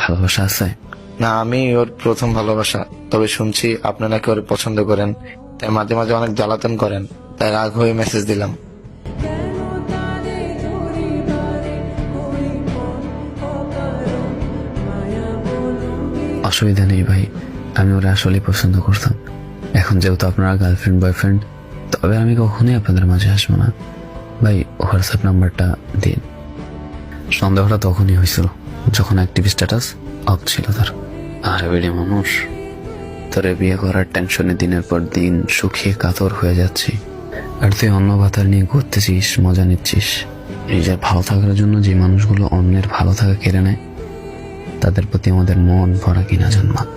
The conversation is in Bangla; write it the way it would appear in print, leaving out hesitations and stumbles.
ভালোবাসা আছে? না, আমি ওর প্রথম ভালোবাসা। তবে শুনছি আপনি নাকি ওর পছন্দ করেন, তাই মাঝে মাঝে অনেক জ্বালাতন করেন, তাই রাগ হয়ে মেসেজ দিলাম। অসুবিধা নেই ভাই, আমি ওরা আসলেই পছন্দ করতাম। এখন যেহেতু আপনারা গার্লফ্রেন্ড বয়ফ্রেন্ড, তবে আমি কখনোই আপনাদের মাঝে আসবো না। ভাই হোয়াটসঅ্যাপ নাম্বারটা দিন। সন্দেহটা তখনই হয়েছিল যখন অ্যাক্টিভ স্ট্যাটাস অফ ছিল তার। আরে বেড়ে মানুষ, তোরে বিয়ে করার টেনশনে দিনের পর দিন শুকিয়ে কাতর হয়ে যাচ্ছি, আর তুই অন্য ভাতার নিয়ে ঘুরতেছিস, মজা নিচ্ছিস। নিজের ভালো থাকার জন্য যে মানুষগুলো অন্যের ভালো থাকা কেড়ে নেয়, তাদের প্রতি আমাদের মন ভরা কিনা জন্মাক।